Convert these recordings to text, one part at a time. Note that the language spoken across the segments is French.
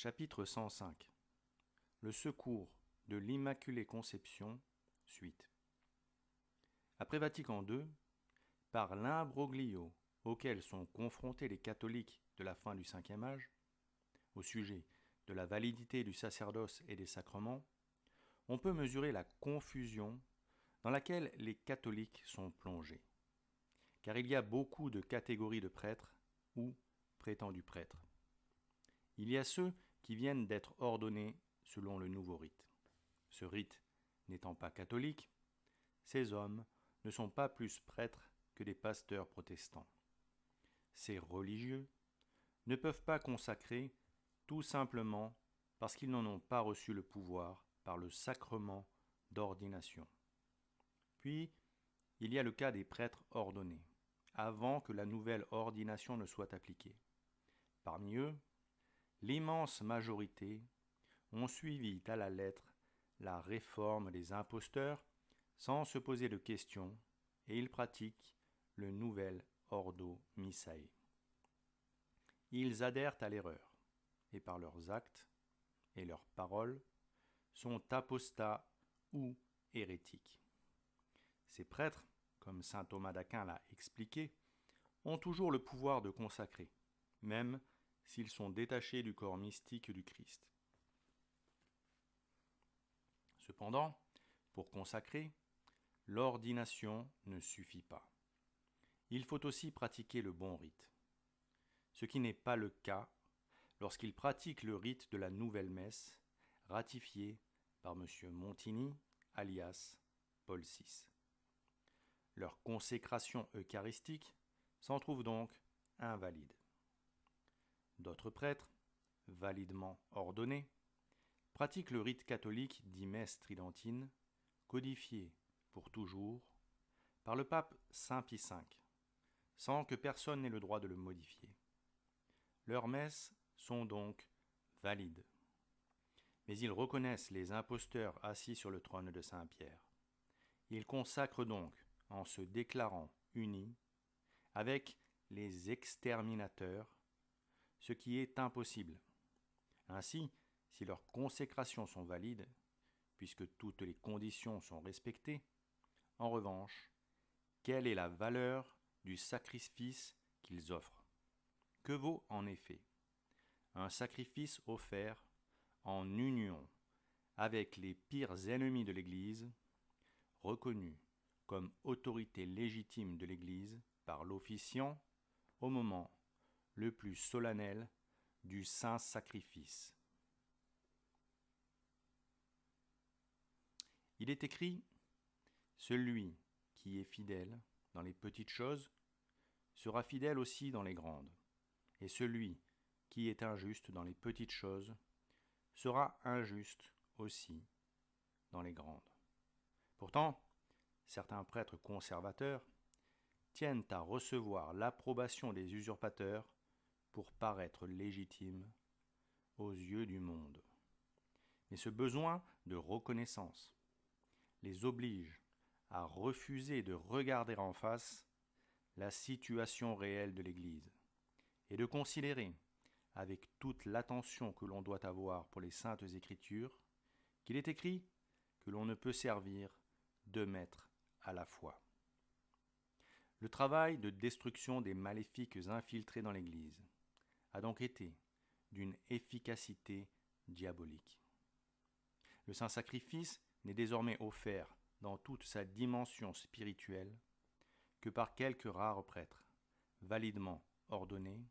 Chapitre 105. Le secours de l'Immaculée Conception, suite. Après Vatican II, par l'imbroglio auquel sont confrontés les catholiques de la fin du Cinquième Âge, au sujet de la validité du sacerdoce et des sacrements, on peut mesurer la confusion dans laquelle les catholiques sont plongés. Car il y a beaucoup de catégories de prêtres ou prétendus prêtres. Il y a ceux qui viennent d'être ordonnés selon le nouveau rite. Ce rite n'étant pas catholique, ces hommes ne sont pas plus prêtres que des pasteurs protestants. Ces religieux ne peuvent pas consacrer tout simplement parce qu'ils n'en ont pas reçu le pouvoir par le sacrement d'ordination. Puis, il y a le cas des prêtres ordonnés, avant que la nouvelle ordination ne soit appliquée. Parmi eux, l'immense majorité ont suivi à la lettre la réforme des imposteurs sans se poser de questions et ils pratiquent le nouvel ordo missae. Ils adhèrent à l'erreur et par leurs actes et leurs paroles sont apostats ou hérétiques. Ces prêtres, comme saint Thomas d'Aquin l'a expliqué, ont toujours le pouvoir de consacrer, même s'ils sont détachés du corps mystique du Christ. Cependant, pour consacrer, l'ordination ne suffit pas. Il faut aussi pratiquer le bon rite, ce qui n'est pas le cas lorsqu'ils pratiquent le rite de la nouvelle messe, ratifié par M. Montigny, alias Paul VI. Leur consécration eucharistique s'en trouve donc invalide. D'autres prêtres, validement ordonnés, pratiquent le rite catholique dit messe tridentine, codifié pour toujours par le pape Saint Pie V, sans que personne n'ait le droit de le modifier. Leurs messes sont donc valides. Mais ils reconnaissent les imposteurs assis sur le trône de Saint-Pierre. Ils consacrent donc en se déclarant unis avec les exterminateurs, ce qui est impossible. Ainsi, si leurs consécrations sont valides, puisque toutes les conditions sont respectées, en revanche, quelle est la valeur du sacrifice qu'ils offrent? Que vaut en effet un sacrifice offert en union avec les pires ennemis de l'Église, reconnus comme autorité légitime de l'Église par l'officiant au moment le plus solennel du saint sacrifice? Il est écrit « Celui qui est fidèle dans les petites choses sera fidèle aussi dans les grandes, et celui qui est injuste dans les petites choses sera injuste aussi dans les grandes. » Pourtant, certains prêtres conservateurs tiennent à recevoir l'approbation des usurpateurs pour paraître légitimes aux yeux du monde. Mais ce besoin de reconnaissance les oblige à refuser de regarder en face la situation réelle de l'Église et de considérer, avec toute l'attention que l'on doit avoir pour les saintes Écritures, qu'il est écrit que l'on ne peut servir deux maîtres à la fois. Le travail de destruction des maléfiques infiltrés dans l'Église a donc été d'une efficacité diabolique. Le saint sacrifice n'est désormais offert dans toute sa dimension spirituelle que par quelques rares prêtres, validement ordonnés,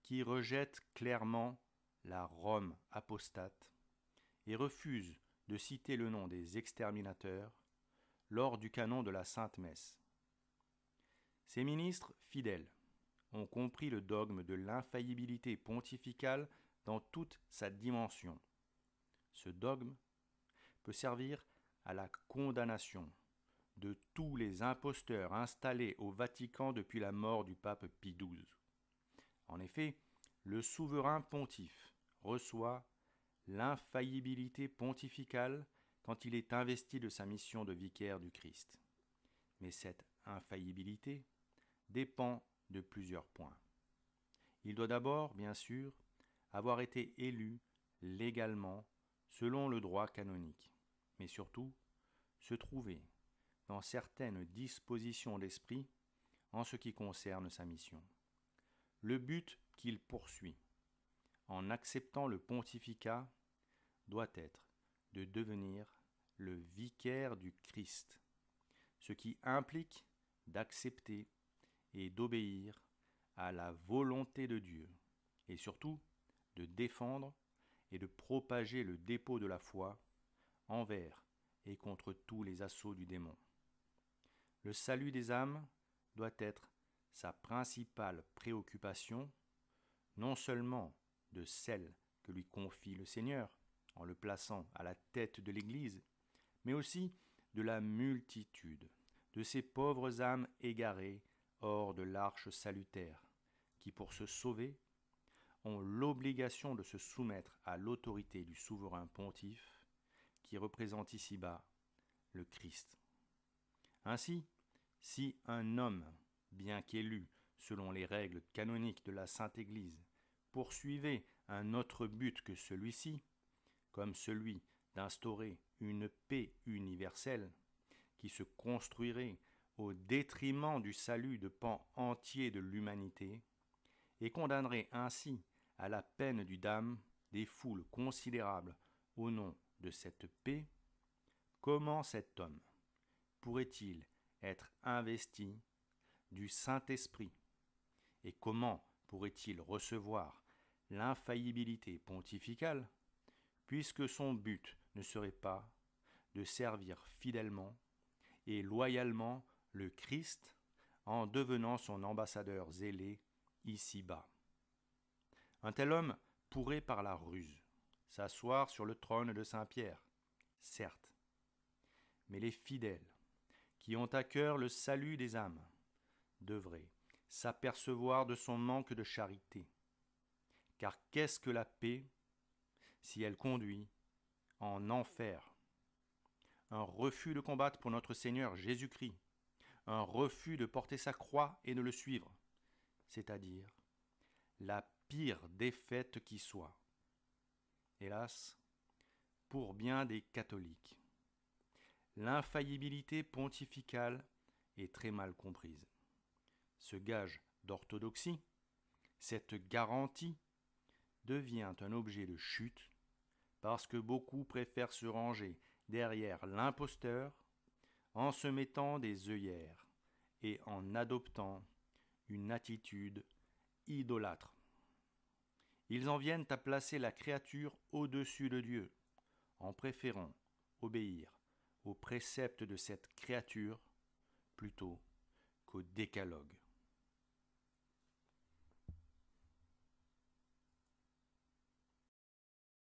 qui rejettent clairement la Rome apostate et refusent de citer le nom des exterminateurs lors du canon de la Sainte Messe. Ces ministres fidèles ont compris le dogme de l'infaillibilité pontificale dans toute sa dimension. Ce dogme peut servir à la condamnation de tous les imposteurs installés au Vatican depuis la mort du pape Pie XII. En effet, le souverain pontife reçoit l'infaillibilité pontificale quand il est investi de sa mission de vicaire du Christ. Mais cette infaillibilité dépend de plusieurs points. Il doit d'abord, bien sûr, avoir été élu légalement selon le droit canonique, mais surtout se trouver dans certaines dispositions d'esprit en ce qui concerne sa mission. Le but qu'il poursuit, en acceptant le pontificat, doit être de devenir le vicaire du Christ, ce qui implique d'accepter et d'obéir à la volonté de Dieu, et surtout de défendre et de propager le dépôt de la foi envers et contre tous les assauts du démon. Le salut des âmes doit être sa principale préoccupation, non seulement de celle que lui confie le Seigneur, en le plaçant à la tête de l'Église, mais aussi de la multitude de ces pauvres âmes égarées hors de l'arche salutaire, qui pour se sauver ont l'obligation de se soumettre à l'autorité du souverain pontife, qui représente ici-bas le Christ. Ainsi, si un homme, bien qu'élu selon les règles canoniques de la Sainte Église, poursuivait un autre but que celui-ci, comme celui d'instaurer une paix universelle qui se construirait au détriment du salut de pans entiers de l'humanité, et condamnerait ainsi à la peine du dam des foules considérables au nom de cette paix, comment cet homme pourrait-il être investi du Saint-Esprit et comment pourrait-il recevoir l'infaillibilité pontificale, puisque son but ne serait pas de servir fidèlement et loyalement le Christ en devenant son ambassadeur zélé ici-bas. Un tel homme pourrait par la ruse s'asseoir sur le trône de Saint-Pierre, certes, mais les fidèles qui ont à cœur le salut des âmes devraient s'apercevoir de son manque de charité. Car qu'est-ce que la paix si elle conduit en enfer? Un refus de combattre pour notre Seigneur Jésus-Christ, un refus de porter sa croix et de le suivre, c'est-à-dire la pire défaite qui soit. Hélas, pour bien des catholiques, l'infaillibilité pontificale est très mal comprise. Ce gage d'orthodoxie, cette garantie, devient un objet de chute parce que beaucoup préfèrent se ranger derrière l'imposteur en se mettant des œillères et en adoptant une attitude idolâtre. Ils en viennent à placer la créature au-dessus de Dieu, en préférant obéir aux préceptes de cette créature plutôt qu'au décalogue.